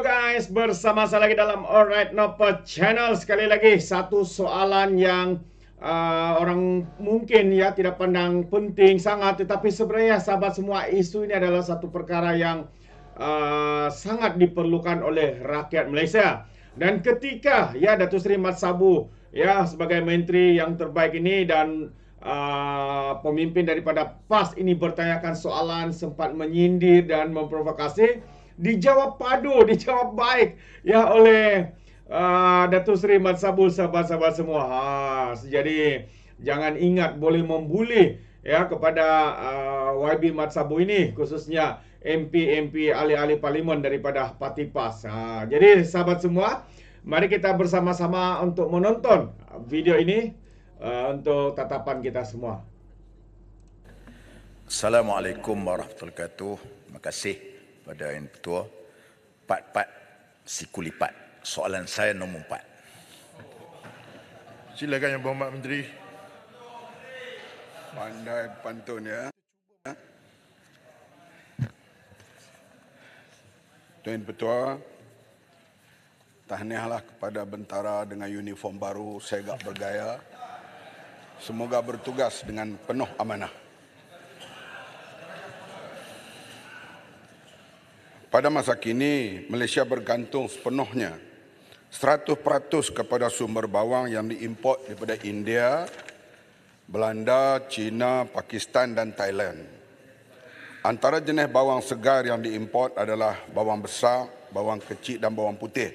Yo guys, bersama saya lagi dalam Alright Nopo Channel. Sekali lagi, satu soalan yang orang mungkin ya tidak pandang penting sangat, tetapi sebenarnya sahabat semua, isu ini adalah satu perkara yang sangat diperlukan oleh rakyat Malaysia. Dan ketika ya Datuk Seri Mat Sabu ya sebagai menteri yang terbaik ini dan pemimpin daripada PAS ini bertanyakan soalan, sempat menyindir dan memprovokasi, dijawab padu, dijawab baik ya oleh Datuk Seri Mat Sabu, sahabat-sahabat semua. Jadi jangan ingat boleh membuli ya kepada YB Mat Sabu ini, khususnya MP ahli-ahli parlimen daripada parti PAS. Jadi sahabat semua, mari kita bersama-sama untuk menonton video ini untuk tatapan kita semua. Assalamualaikum warahmatullahi wabarakatuh. Terima kasih pada Yang Ketua. Pat siku lipat. Soalan saya nombor 4. Silakan Yang Berhormat Menteri. Pandai pantun ya. Tuan Ketua, tahniahlah kepada bentara dengan uniform baru segak bergaya. Semoga bertugas dengan penuh amanah. Pada masa kini, Malaysia bergantung sepenuhnya 100% kepada sumber bawang yang diimport daripada India, Belanda, China, Pakistan dan Thailand. Antara jenis bawang segar yang diimport adalah bawang besar, bawang kecil dan bawang putih.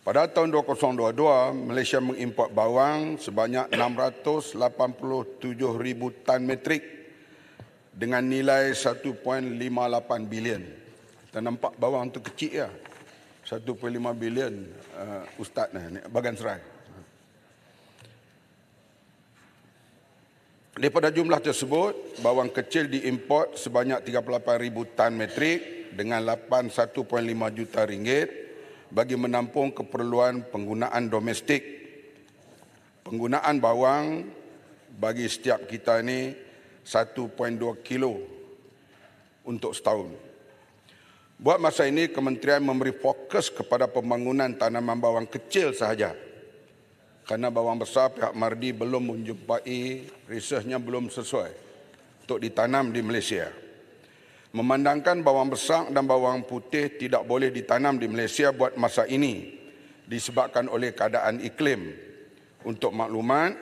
Pada tahun 2022, Malaysia mengimport bawang sebanyak 687,000 tan metrik dengan nilai 1.58 bilion. Kita nampak bawang tu kecil ya. 1.5 bilion Ustaz ni, Bagan Serai. Daripada jumlah tersebut, bawang kecil diimport sebanyak 38,000 tan metrik dengan 81.5 juta ringgit bagi menampung keperluan penggunaan domestik. Penggunaan bawang bagi setiap kita ini 1.2 kilo untuk setahun. Buat masa ini, Kementerian memberi fokus kepada pembangunan tanaman bawang kecil sahaja. Kerana bawang besar, pihak Mardi belum menjumpai, researchnya belum sesuai untuk ditanam di Malaysia. Memandangkan bawang besar dan bawang putih tidak boleh ditanam di Malaysia buat masa ini disebabkan oleh keadaan iklim. Untuk maklumat,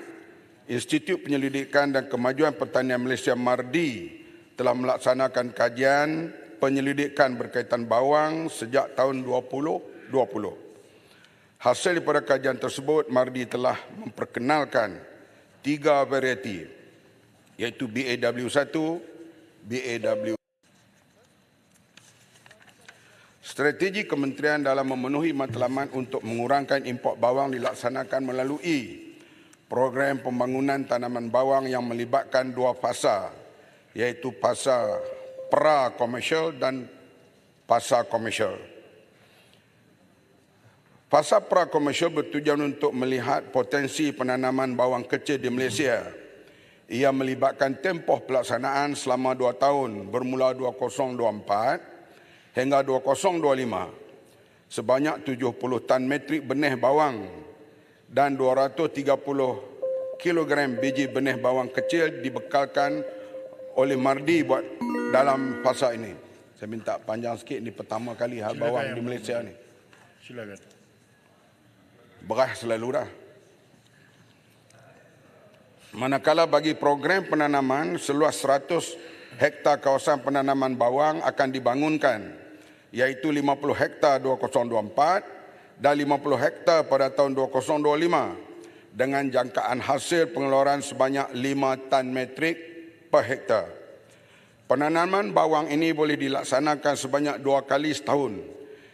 Institut Penyelidikan dan Kemajuan Pertanian Malaysia Mardi telah melaksanakan kajian penyelidikan berkaitan bawang sejak tahun 2020. Hasil daripada kajian tersebut, Mardi telah memperkenalkan 3 varieti, iaitu BAW1, BAW. Strategi kementerian dalam memenuhi matlamat untuk mengurangkan import bawang dilaksanakan melalui program pembangunan tanaman bawang yang melibatkan 2 fasa, iaitu fasa pra-komersial dan fasa komersial. Fasa pra-komersial bertujuan untuk melihat potensi penanaman bawang kecil di Malaysia. Ia melibatkan tempoh pelaksanaan selama 2 tahun bermula 2024 hingga 2025. Sebanyak 70 tan metrik benih bawang dan 230 kilogram biji benih bawang kecil dibekalkan oleh Mardi buat dalam fasa ini. Saya minta panjang sikit, ini pertama kali hal bawang di Malaysia ni. Silakan. Beras selalu dah. Manakala bagi program penanaman, seluas 100 hektar kawasan penanaman bawang akan dibangunkan, iaitu 50 hektar 2024 dan 50 hektar pada tahun 2025 dengan jangkaan hasil pengeluaran sebanyak 5 tan metrik per hektar. Penanaman bawang ini boleh dilaksanakan sebanyak 2 kali setahun.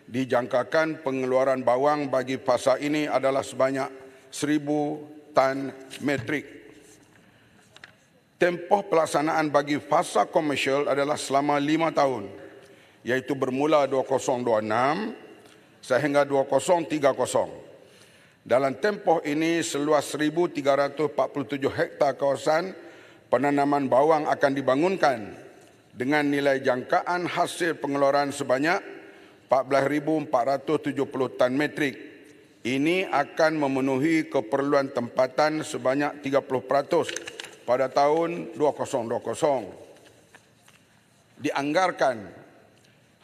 Dijangkakan pengeluaran bawang bagi fasa ini adalah sebanyak 1,000 tan metrik. Tempoh pelaksanaan bagi fasa komersial adalah selama 5 tahun, iaitu bermula 2026 sehingga 2030. Dalam tempoh ini, seluas 1,347 hektar kawasan penanaman bawang akan dibangunkan dengan nilai jangkaan hasil pengeluaran sebanyak 14,470 tan metrik. Ini akan memenuhi keperluan tempatan sebanyak 30% pada tahun 2020. Dianggarkan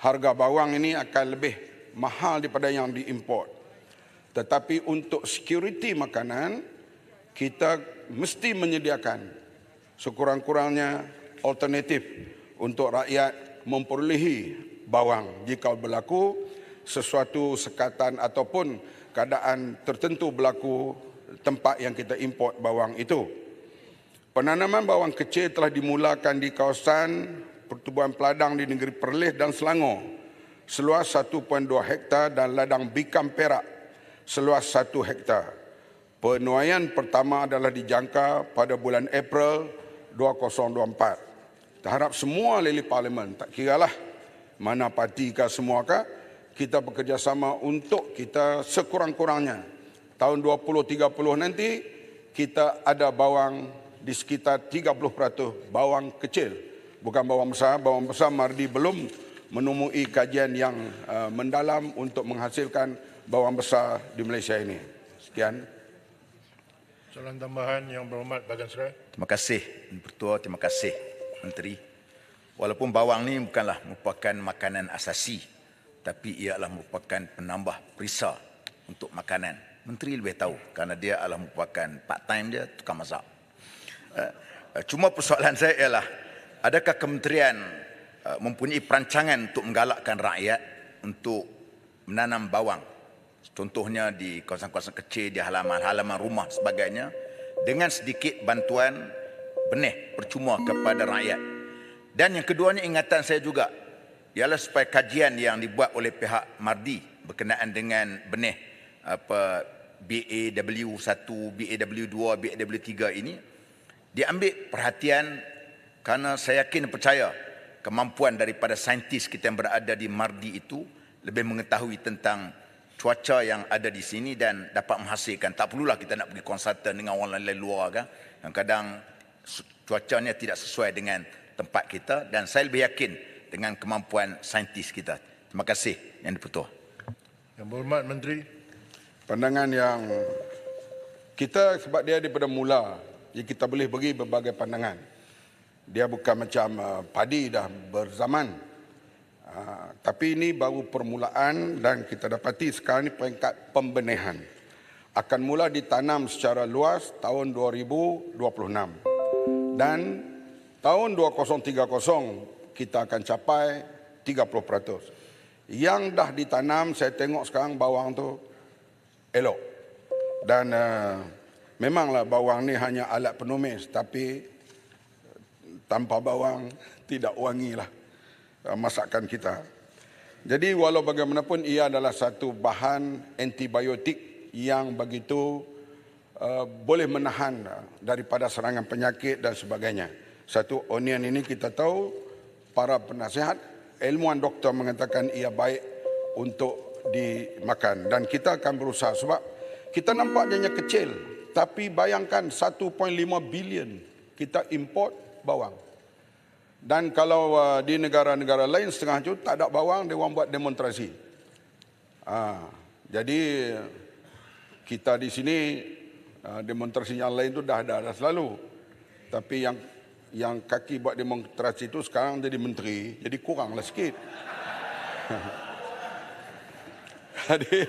harga bawang ini akan lebih mahal daripada yang diimport. Tetapi untuk security makanan, kita mesti menyediakan sekurang-kurangnya alternatif untuk rakyat memperolehi bawang jika berlaku sesuatu sekatan ataupun keadaan tertentu berlaku tempat yang kita import bawang itu. Penanaman bawang kecil telah dimulakan di kawasan pertubuhan peladang di negeri Perlis dan Selangor seluas 1.2 hektar dan ladang Bikam Perak seluas 1 hektar. Penuaian pertama adalah dijangka pada bulan April 2024. Kita harap semua ahli parlimen, tak kiralah mana parti ke semua ke, kita bekerjasama untuk kita sekurang-kurangnya tahun 2030 nanti kita ada bawang di sekitar 30% bawang kecil, bukan bawang besar. Bawang besar Mardi belum menemui kajian yang mendalam untuk menghasilkan bawang besar di Malaysia ini. Sekian. Soalan tambahan Yang Berhormat Bagan Serai. Terima kasih Pertua, terima kasih Menteri. Walaupun bawang ni bukanlah merupakan makanan asasi, tapi ia adalah merupakan penambah perisa untuk makanan. Menteri lebih tahu kerana dia adalah merupakan part-time dia, tukang masak. Cuma persoalan saya ialah, adakah kementerian mempunyai perancangan untuk menggalakkan rakyat untuk menanam bawang? Contohnya di kawasan-kawasan kecil, di halaman-halaman rumah sebagainya, dengan sedikit bantuan benih percuma kepada rakyat. Dan yang keduanya, ingatan saya juga ialah supaya kajian yang dibuat oleh pihak Mardi berkenaan dengan benih BAW1, BAW2, BAW3 ini diambil perhatian, kerana saya yakin dan percaya kemampuan daripada saintis kita yang berada di Mardi itu lebih mengetahui tentang cuaca yang ada di sini dan dapat menghasilkan. Tak perlulah kita nak pergi konsultan dengan orang lain luar kan. Kadang cuacanya tidak sesuai dengan tempat kita, dan saya lebih yakin dengan kemampuan saintis kita. Terima kasih Yang di-Pertua. Yang Berhormat Menteri. Pandangan yang kita, sebab dia daripada mula, jadi kita boleh beri berbagai pandangan. Dia bukan macam padi dah berzaman. Tapi ini baru permulaan dan kita dapati sekarang ini peringkat pembenihan. Akan mula ditanam secara luas tahun 2026. Dan tahun 2030 kita akan capai 30%. Yang dah ditanam, saya tengok sekarang bawang tu elok. Dan memanglah bawang ni hanya alat penumis, tapi tanpa bawang tidak wangilah masakan kita. Jadi walau bagaimanapun ia adalah satu bahan antibiotik yang begitu boleh menahan daripada serangan penyakit dan sebagainya. Satu onion ini kita tahu para penasihat ilmuwan doktor mengatakan ia baik untuk dimakan, dan kita akan berusaha sebab kita nampak dia kecil, tapi bayangkan 1.5 bilion kita import bawang. Dan kalau di negara-negara lain setengah tu tak ada bawang, dia orang buat demonstrasi. Jadi kita di sini demonstrasi yang lain tu dah ada selalu. Tapi yang kaki buat demonstrasi itu sekarang jadi menteri, jadi kuranglah sikit. Jadi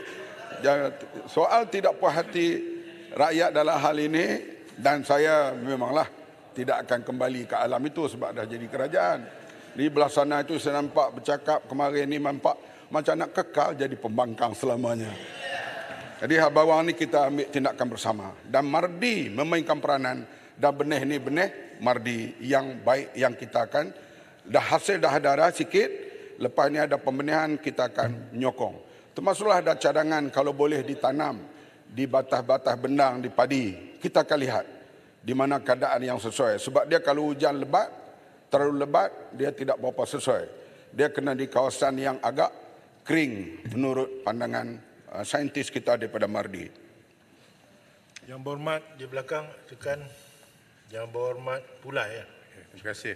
soal tidak puas hati rakyat dalam hal ini, dan saya memanglah tidak akan kembali ke alam itu sebab dah jadi kerajaan. Di belah sana itu saya nampak bercakap kemarin ni nampak macam nak kekal jadi pembangkang selamanya. Jadi hal bawang ni kita ambil tindakan bersama, dan Mardi memainkan peranan, dan benih ni benih Mardi yang baik yang kita akan dah hasil dah ada sikit, lepas ni ada pembenihan kita akan menyokong. Termasuklah ada cadangan kalau boleh ditanam di batas-batas bendang di padi. Kita akan lihat di mana keadaan yang sesuai. Sebab dia kalau hujan lebat, terlalu lebat, dia tidak berapa sesuai. Dia kena di kawasan yang agak kering menurut pandangan saintis kita daripada Mardi. Yang Berhormat di belakang tekan. Yang Berhormat Pulai. Ya. Terima kasih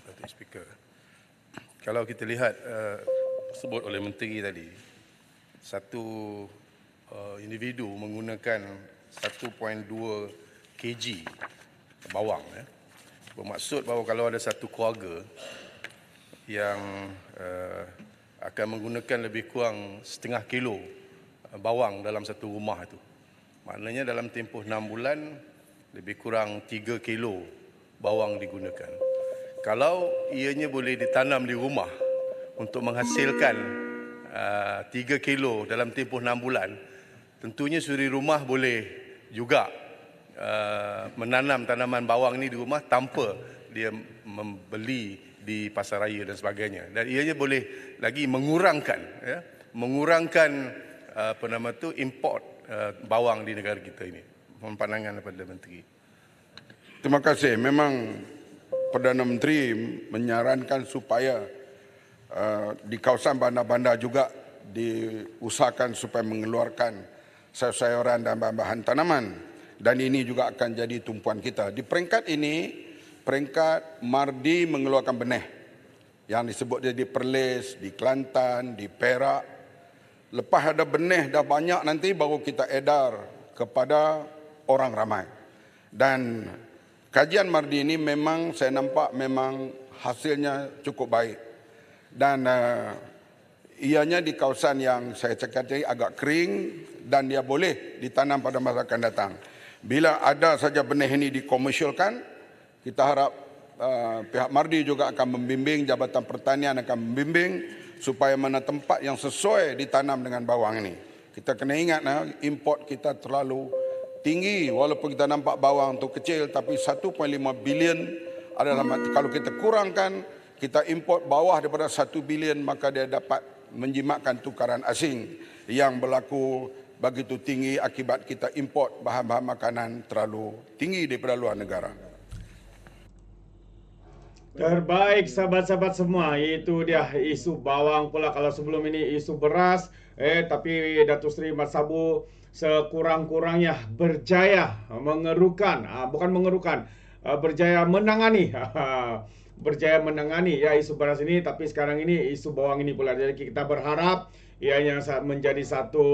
Datuk Speaker. Kalau kita lihat sebut oleh Menteri tadi, satu individu menggunakan 1.2 kg bawang. Bermaksud bahawa kalau ada satu keluarga yang akan menggunakan lebih kurang setengah kilo bawang dalam satu rumah itu, maknanya dalam tempoh 6 bulan lebih kurang 3 kilo bawang digunakan. Kalau ianya boleh ditanam di rumah untuk menghasilkan 3 kilo dalam tempoh 6 bulan, tentunya suri rumah boleh juga menanam tanaman bawang ini di rumah tanpa dia membeli di pasar raya dan sebagainya. Dan ianya boleh lagi mengurangkan import bawang di negara kita ini. Mohon pandangan daripada Menteri. Terima kasih. Memang Perdana Menteri menyarankan supaya di kawasan bandar-bandar juga diusahakan supaya mengeluarkan sayur-sayuran dan bahan-bahan tanaman. Dan ini juga akan jadi tumpuan kita. Di peringkat ini, peringkat Mardi mengeluarkan benih yang disebut dia di Perlis, di Kelantan, di Perak. Lepas ada benih dah banyak nanti baru kita edar kepada orang ramai. Dan kajian Mardi ini memang saya nampak memang hasilnya cukup baik. Dan ianya di kawasan yang saya cakap tadi agak kering dan dia boleh ditanam pada masa akan datang. Bila ada saja benih ini dikomersialkan, kita harap pihak Mardi juga akan membimbing, Jabatan Pertanian akan membimbing supaya mana tempat yang sesuai ditanam dengan bawang ini. Kita kena ingat import kita terlalu tinggi, walaupun kita nampak bawang itu kecil, tapi 1.5 bilion adalah, kalau kita kurangkan, kita import bawah daripada 1 bilion, maka dia dapat menjimatkan tukaran asing yang berlaku begitu tinggi akibat kita import bahan-bahan makanan terlalu tinggi daripada luar negara. Terbaik sahabat-sahabat semua, itu dia isu bawang pula. Kalau sebelum ini isu beras, tapi Datuk Seri Mat Sabu sekurang-kurangnya berjaya berjaya menangani berjaya menangani ya isu beras ini, tapi sekarang ini isu bawang ini pula. Jadi kita berharap ianya menjadi satu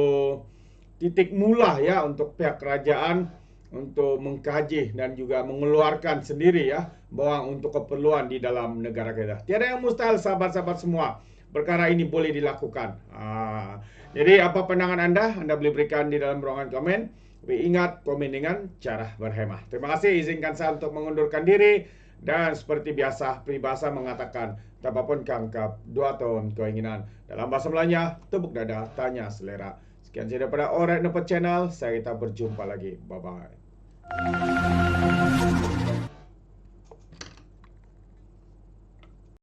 titik mula ya untuk pihak kerajaan untuk mengkaji dan juga mengeluarkan sendiri ya bawang untuk keperluan di dalam negara kita. Tiada yang mustahil sahabat-sahabat semua. Perkara ini boleh dilakukan. Jadi apa pandangan Anda? Anda boleh berikan di dalam ruangan komen. Tapi ingat, komen dengan cara berhemah. Terima kasih. Izinkan saya untuk mengundurkan diri. Dan seperti biasa, peribahasa mengatakan, apapun kangkap, 2 tahun keinginan. Dalam bahasa Melayunya, tepuk dada, tanya selera. Sekian saja daripada Alright Nampak Channel. Saya kita berjumpa lagi. Bye-bye.